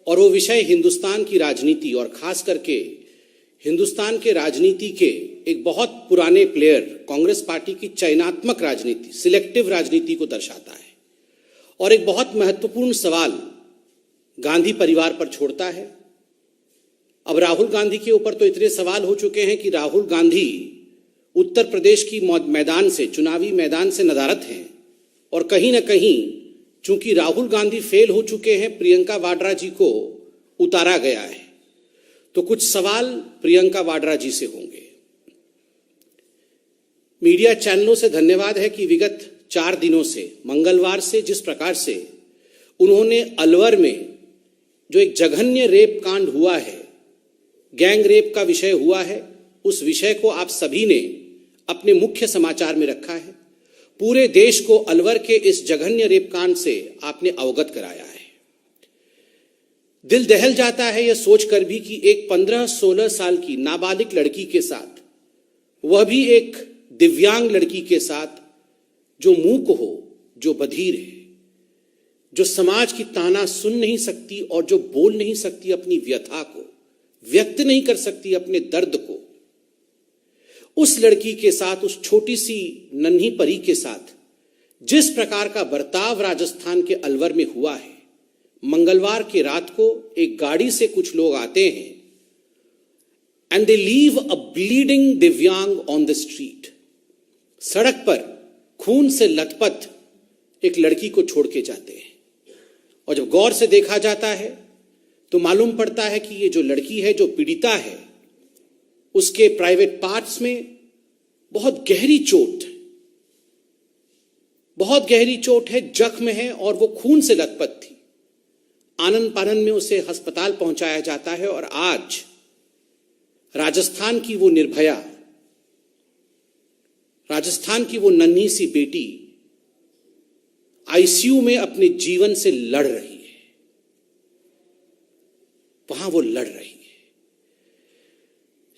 और वो विषय हिंदुस्तान की राजनीति और खास करके हिंदुस्तान के राजनीति के एक बहुत पुराने प्लेयर कांग्रेस पार्टी की चयनात्मक राजनीति, सिलेक्टिव राजनीति को दर्शाता है और एक बहुत महत्वपूर्ण सवाल गांधी परिवार पर छोड़ता है। अब राहुल गांधी के ऊपर तो इतने सवाल हो चुके हैं कि राहुल गांधी उत्तर प्रदेश की मैदान से, चुनावी मैदान से नदारद हैं और कहीं ना कहीं चूंकि राहुल गांधी फेल हो चुके हैं, प्रियंका वाड्रा जी को उतारा गया है, तो कुछ सवाल प्रियंका वाड्रा जी से होंगे। मीडिया चैनलों से धन्यवाद है कि विगत 4 दिनों से, मंगलवार से जिस प्रकार से उन्होंने अलवर में जो एक जघन्य रेप कांड हुआ है, गैंग रेप का विषय हुआ है, उस विषय को आप सभी ने अपने मुख्य समाचार में रखा है। पूरे देश को अलवर के इस जघन्य रेप कांड से आपने अवगत कराया है। दिल दहल जाता है यह सोचकर भी कि एक 15-16 साल की नाबालिग लड़की के साथ, वह भी एक दिव्यांग लड़की के साथ, जो मूक हो, जो बधिर है, जो समाज की ताना सुन नहीं सकती और जो बोल नहीं सकती, अपनी व्यथा को व्यक्त नहीं कर सकती, अपने दर्द को, उस लड़की के साथ, उस छोटी सी नन्ही परी के साथ जिस प्रकार का बर्ताव राजस्थान के अलवर में हुआ है। मंगलवार की रात को एक गाड़ी से कुछ लोग आते हैं and they leave a bleeding दिव्यांग ऑन द स्ट्रीट। सड़क पर खून से लथपथ एक लड़की को छोड़ के जाते हैं और जब गौर से देखा जाता है तो मालूम पड़ता है कि ये जो लड़की है, जो पीड़िता है, उसके प्राइवेट पार्ट्स में बहुत गहरी चोट है, जख्म है और वो खून से लथपथ थी। आनन फानन में उसे अस्पताल पहुंचाया जाता है और आज राजस्थान की वो निर्भया, राजस्थान की वो नन्ही सी बेटी आईसीयू में अपने जीवन से लड़ रही है। वहां वो लड़ रही है।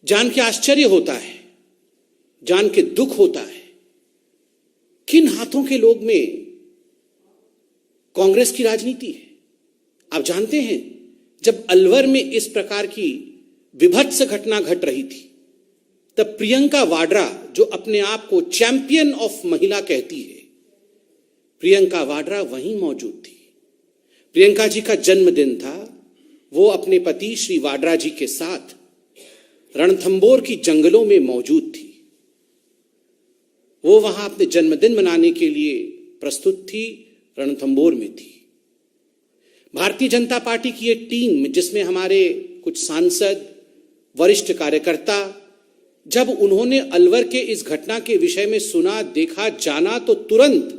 जान के आश्चर्य होता है, जान के दुख होता है, किन हाथों के लोग में कांग्रेस की राजनीति है। आप जानते हैं, जब अलवर में इस प्रकार की विभत्स घटना घट रही थी, तब प्रियंका वाड्रा, जो अपने आप को चैंपियन ऑफ महिला कहती है, प्रियंका वाड्रा वहीं मौजूद थी। प्रियंका जी का जन्मदिन था। वो अपने पति श्री वाड्रा जी के साथ रणथंबोर की जंगलों में मौजूद थी। वो वहां अपने जन्मदिन मनाने के लिए प्रस्तुत थी, रणथंबोर में थी। भारतीय जनता पार्टी की एक टीम, जिसमें हमारे कुछ सांसद, वरिष्ठ कार्यकर्ता, जब उन्होंने अलवर के इस घटना के विषय में सुना, देखा, जाना, तो तुरंत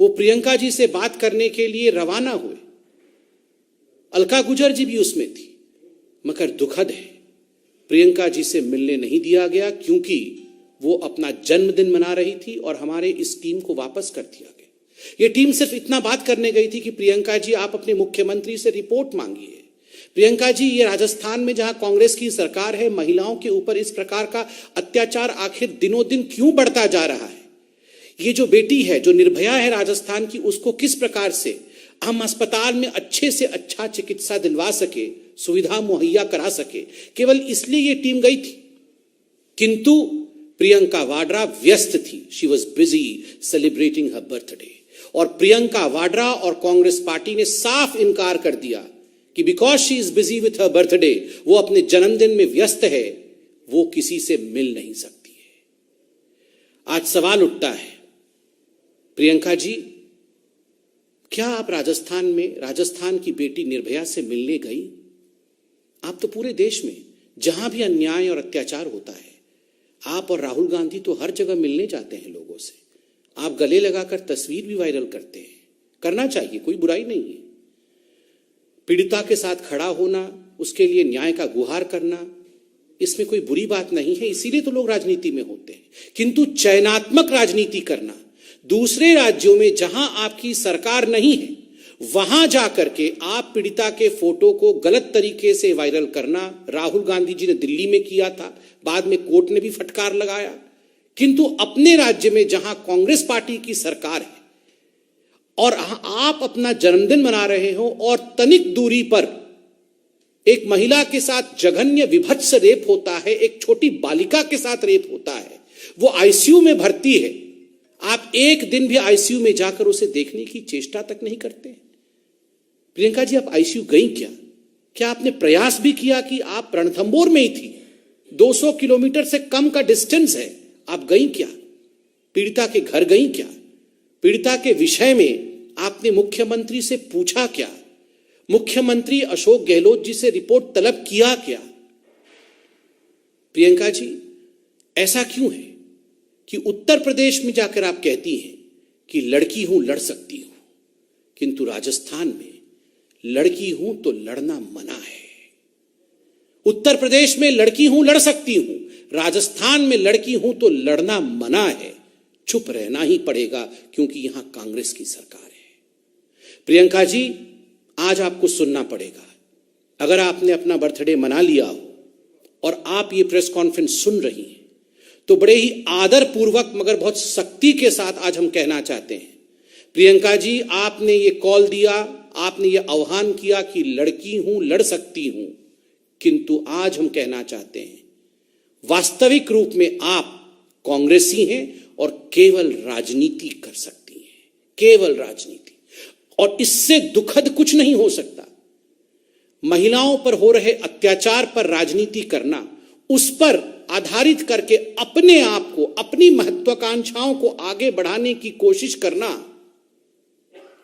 वो प्रियंका जी से बात करने के लिए रवाना हुए। अलका गुजर जी भी उसमें थी, मगर दुखद है, प्रियंका जी से मिलने नहीं दिया गया क्योंकि वो अपना जन्मदिन मना रही थी और हमारे इस टीम को वापस कर दिया गया। ये टीम सिर्फ इतना बात करने गई थी कि प्रियंका जी, आप अपने मुख्यमंत्री से रिपोर्ट मांगिए। प्रियंका जी, ये राजस्थान में जहां कांग्रेस की सरकार है, महिलाओं के ऊपर इस प्रकार का अत्याचार आखिर दिनों दिन क्यों बढ़ता जा रहा है? ये जो बेटी है, जो निर्भया है राजस्थान की, उसको किस प्रकार से हम अस्पताल में अच्छे से अच्छा चिकित्सा दिलवा सके, सुविधा मुहैया करा सके, केवल इसलिए ये टीम गई थी। किंतु प्रियंका वाड्रा व्यस्त थी। She was busy celebrating her birthday. और प्रियंका वाड्रा और कांग्रेस पार्टी ने साफ इनकार कर दिया कि because she is busy with her birthday, वो अपने जन्मदिन में व्यस्त है, वो किसी से मिल नहीं सकती है। आज सवाल उठता है, प्रियंका जी, क्या आप राजस्थान की बेटी निर्भया से मिलने गई? आप तो पूरे देश में जहां भी अन्याय और अत्याचार होता है, आप और राहुल गांधी तो हर जगह मिलने जाते हैं लोगों से। आप गले लगाकर तस्वीर भी वायरल करते हैं। करना चाहिए, कोई बुराई नहीं है। पीड़िता के साथ खड़ा होना, उसके लिए न्याय का गुहार करना, इसमें कोई बुरी बात नहीं है, इसीलिए तो लोग राजनीति में होते हैं। किंतु चयनात्मक राजनीति करना, दूसरे राज्यों में जहां आपकी सरकार नहीं है, वहां जाकर के आप पीड़िता के फोटो को गलत तरीके से वायरल करना, राहुल गांधी जी ने दिल्ली में किया था, बाद में कोर्ट ने भी फटकार लगाया। किंतु अपने राज्य में जहां कांग्रेस पार्टी की सरकार है और आप अपना जन्मदिन मना रहे हो और तनिक दूरी पर एक महिला के साथ जघन्य विभत्स रेप होता है, एक छोटी बालिका के साथ रेप होता है, वो आईसीयू में भर्ती है, आप एक दिन भी आईसीयू में जाकर उसे देखने की चेष्टा तक नहीं करते। प्रियंका जी, आप आईसीयू गई क्या? क्या आपने प्रयास भी किया कि आप रणथंभौर में ही थी, 200 किलोमीटर से कम का डिस्टेंस है, आप गई क्या? पीड़िता के घर गई क्या? पीड़िता के विषय में आपने मुख्यमंत्री से पूछा क्या? मुख्यमंत्री अशोक गहलोत जी से रिपोर्ट तलब किया क्या? प्रियंका जी, ऐसा क्यों है कि उत्तर प्रदेश में जाकर आप कहती हैं कि लड़की हूं, लड़ सकती हूं, किंतु राजस्थान में लड़की हूं तो लड़ना मना है। उत्तर प्रदेश में लड़की हूं, लड़ सकती हूं, राजस्थान में लड़की हूं तो लड़ना मना है। चुप रहना ही पड़ेगा क्योंकि यहां कांग्रेस की सरकार है। प्रियंका जी, आज आपको सुनना पड़ेगा। अगर आपने अपना बर्थडे मना लिया हो और आप ये प्रेस कॉन्फ्रेंस सुन रही हैं, तो बड़े ही आदर पूर्वक मगर बहुत सख्ती के साथ आज हम कहना चाहते हैं, प्रियंका जी, आपने ये कॉल दिया, आपने ये आह्वान किया कि लड़की हूं, लड़ सकती हूं, किंतु आज हम कहना चाहते हैं वास्तविक रूप में आप कांग्रेसी हैं और केवल राजनीति कर सकती हैं, केवल राजनीति। और इससे दुखद कुछ नहीं हो सकता। महिलाओं पर हो रहे अत्याचार पर राजनीति करना, उस पर आधारित करके अपने आप को, अपनी महत्वाकांक्षाओं को आगे बढ़ाने की कोशिश करना,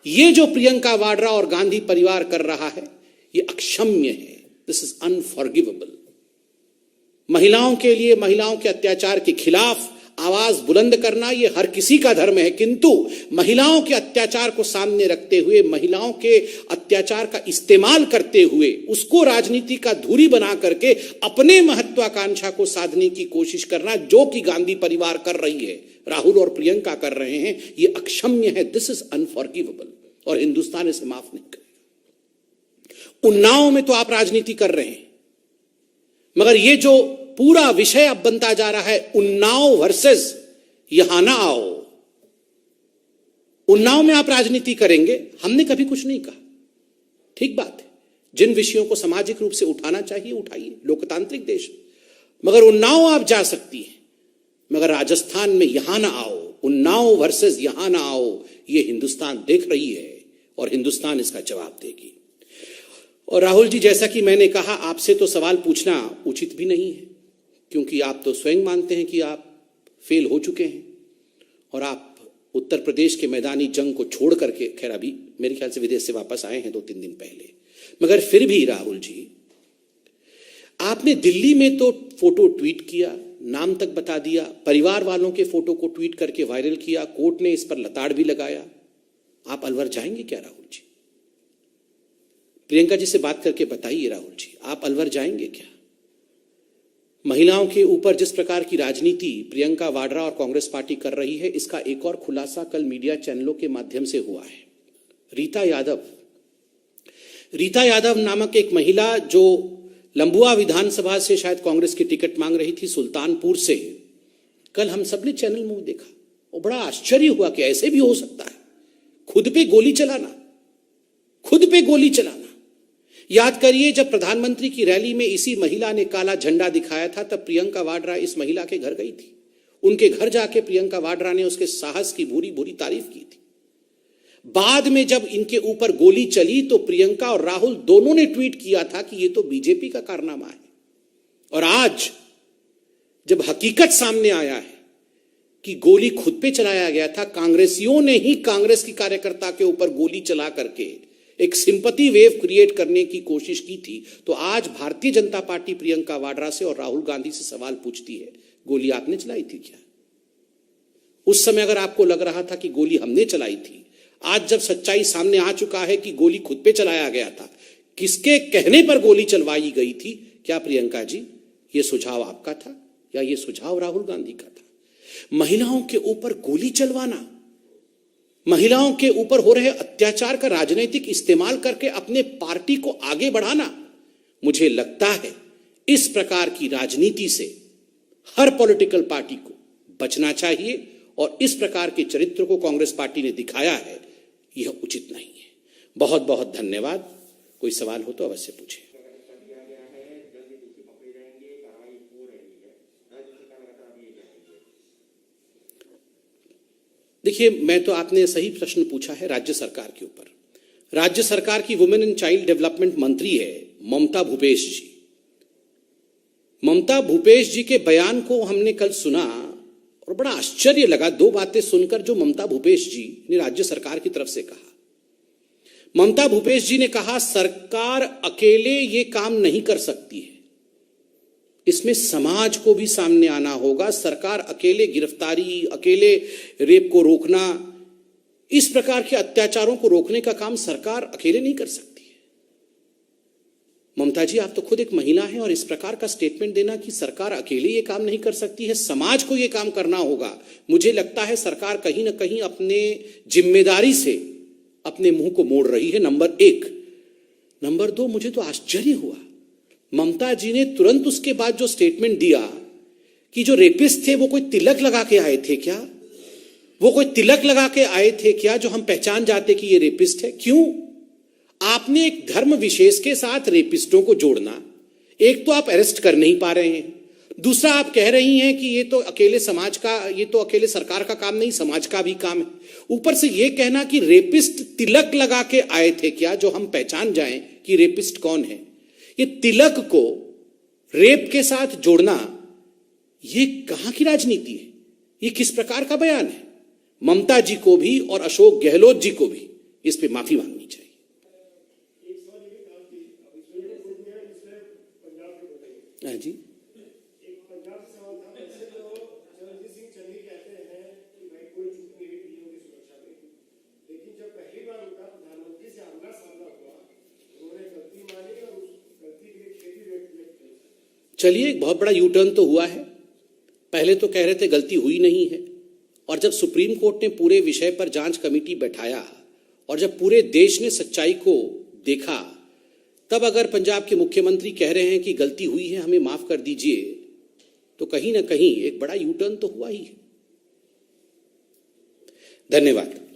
ये जो प्रियंका वाड्रा और गांधी परिवार कर रहा है, ये अक्षम्य है। This is unforgivable. महिलाओं के लिए, महिलाओं के अत्याचार के खिलाफ आवाज बुलंद करना ये हर किसी का धर्म है, किंतु महिलाओं के अत्याचार को सामने रखते हुए, महिलाओं के अत्याचार का इस्तेमाल करते हुए, उसको राजनीति का धुरी बना करके अपने महत्वाकांक्षा को साधने की कोशिश करना, जो कि गांधी परिवार कर रही है, राहुल और प्रियंका कर रहे हैं, ये अक्षम्य है। दिस इज अनफॉरगिवेबल और हिंदुस्तान इसे माफ नहीं करेगा। उन्नाव में तो आप राजनीति कर रहे हैं, मगर ये जो पूरा विषय अब बनता जा रहा है, उन्नाव वर्सेस यहां ना आओ, उन्नाव में आप राजनीति करेंगे, हमने कभी कुछ नहीं कहा, ठीक बात है। जिन विषयों को सामाजिक रूप से उठाना चाहिए उठाइए, लोकतांत्रिक देश, मगर उन्नाव आप जा सकती हैं, मगर राजस्थान में यहां ना आओ। उन्नाव वर्सेस यहां ना आओ, यह हिंदुस्तान देख रही है और हिंदुस्तान इसका जवाब देगी। और राहुल जी, जैसा कि मैंने कहा, आपसे तो सवाल पूछना उचित भी नहीं है, क्योंकि आप तो स्वयं मानते हैं कि आप फेल हो चुके हैं और आप उत्तर प्रदेश के मैदानी जंग को छोड़ करके, खैर अभी मेरे ख्याल से विदेश से वापस आए हैं 2-3 दिन पहले, मगर फिर भी राहुल जी, आपने दिल्ली में तो फोटो ट्वीट किया, नाम तक बता दिया, परिवार वालों के फोटो को ट्वीट करके वायरल किया, कोर्ट ने इस पर लताड़ भी लगाया। आप अलवर जाएंगे क्या राहुल जी? प्रियंका जी से बात करके बताइए राहुल जी, आप अलवर जाएंगे क्या? महिलाओं के ऊपर जिस प्रकार की राजनीति प्रियंका वाड्रा और कांग्रेस पार्टी कर रही है, इसका एक और खुलासा कल मीडिया चैनलों के माध्यम से हुआ है। रीता यादव नामक एक महिला, जो लंबुआ विधानसभा से शायद कांग्रेस की टिकट मांग रही थी, सुल्तानपुर से, कल हम सब ने चैनल में देखा और बड़ा आश्चर्य हुआ कि ऐसे भी हो सकता है, खुद पे गोली चलाना, खुद पे गोली चलाना। याद करिए, जब प्रधानमंत्री की रैली में इसी महिला ने काला झंडा दिखाया था, तब प्रियंका वाड्रा इस महिला के घर गई थी। उनके घर जाके प्रियंका वाड्रा ने उसके साहस की भूरी भूरी तारीफ की थी। बाद में जब इनके ऊपर गोली चली तो प्रियंका और राहुल दोनों ने ट्वीट किया था कि ये तो बीजेपी का कारनामा है। और आज जब हकीकत सामने आया है कि गोली खुद पे चलाया गया था, कांग्रेसियों ने ही कांग्रेस की कार्यकर्ता के ऊपर गोली चला करके एक सिंपैथी वेव क्रिएट करने की कोशिश की थी, तो आज भारतीय जनता पार्टी प्रियंका वाड्रा से और राहुल गांधी से सवाल पूछती है, गोली आपने चलाई थी क्या? उस समय अगर आपको लग रहा था कि गोली हमने चलाई थी, आज जब सच्चाई सामने आ चुका है कि गोली खुद पे चलाया गया था, किसके कहने पर गोली चलवाई गई थी, क्या प्रियंका जी ये सुझाव आपका था या ये सुझाव राहुल गांधी का था? महिलाओं के ऊपर गोली चलवाना, महिलाओं के ऊपर हो रहे अत्याचार का राजनीतिक इस्तेमाल करके अपने पार्टी को आगे बढ़ाना, मुझे लगता है इस प्रकार की राजनीति से हर पॉलिटिकल पार्टी को बचना चाहिए और इस प्रकार के चरित्र को कांग्रेस पार्टी ने दिखाया है, यह उचित नहीं है। बहुत बहुत धन्यवाद। कोई सवाल हो तो अवश्य पूछें। देखिए, मैं तो आपने सही प्रश्न पूछा है राज्य सरकार के ऊपर। राज्य सरकार की वुमेन एंड चाइल्ड डेवलपमेंट मंत्री है ममता भूपेश जी। ममता भूपेश जी के बयान को हमने कल सुना और बड़ा आश्चर्य लगा दो बातें सुनकर जो ममता भूपेश जी ने राज्य सरकार की तरफ से कहा। ममता भूपेश जी ने कहा, सरकार अकेले ये काम नहीं कर सकती है, इसमें समाज को भी सामने आना होगा। सरकार अकेले गिरफ्तारी, अकेले रेप को रोकना, इस प्रकार के अत्याचारों को रोकने का काम सरकार अकेले नहीं कर सकती है। ममता जी, आप तो खुद एक महिला हैं और इस प्रकार का स्टेटमेंट देना कि सरकार अकेले ये काम नहीं कर सकती है, समाज को ये काम करना होगा, मुझे लगता है सरकार कहीं ना कहीं अपने जिम्मेदारी से अपने मुंह को मोड़ रही है, नंबर एक। नंबर दो, मुझे तो आश्चर्य हुआ, ममता जी ने तुरंत उसके बाद जो स्टेटमेंट दिया कि जो रेपिस्ट थे वो कोई तिलक लगा के आए थे क्या? वो कोई तिलक लगा के आए थे क्या जो हम पहचान जाते कि ये रेपिस्ट है? क्यों? आपने एक धर्म विशेष के साथ रेपिस्टों को जोड़ना, एक तो आप अरेस्ट कर नहीं पा रहे हैं, दूसरा आप कह रही हैं कि ये तो अकेले समाज का, ये तो अकेले सरकार का काम नहीं, समाज का भी काम है। ऊपर से ये कहना कि रेपिस्ट तिलक लगा के आए थे क्या जो हम पहचान जाएं कि रेपिस्ट कौन है। ये तिलक को रेप के साथ जोड़ना, ये कहां की राजनीति है? ये किस प्रकार का बयान है? ममता जी को भी और अशोक गहलोत जी को भी इस पे माफी मांगनी चाहिए। हाँ जी, चलिए, एक बहुत बड़ा यू टर्न तो हुआ है। पहले तो कह रहे थे गलती हुई नहीं है, और जब सुप्रीम कोर्ट ने पूरे विषय पर जांच कमेटी बैठाया और जब पूरे देश ने सच्चाई को देखा, तब अगर पंजाब के मुख्यमंत्री कह रहे हैं कि गलती हुई है, हमें माफ कर दीजिए, तो कहीं ना कहीं एक बड़ा यू टर्न तो हुआ ही है। धन्यवाद।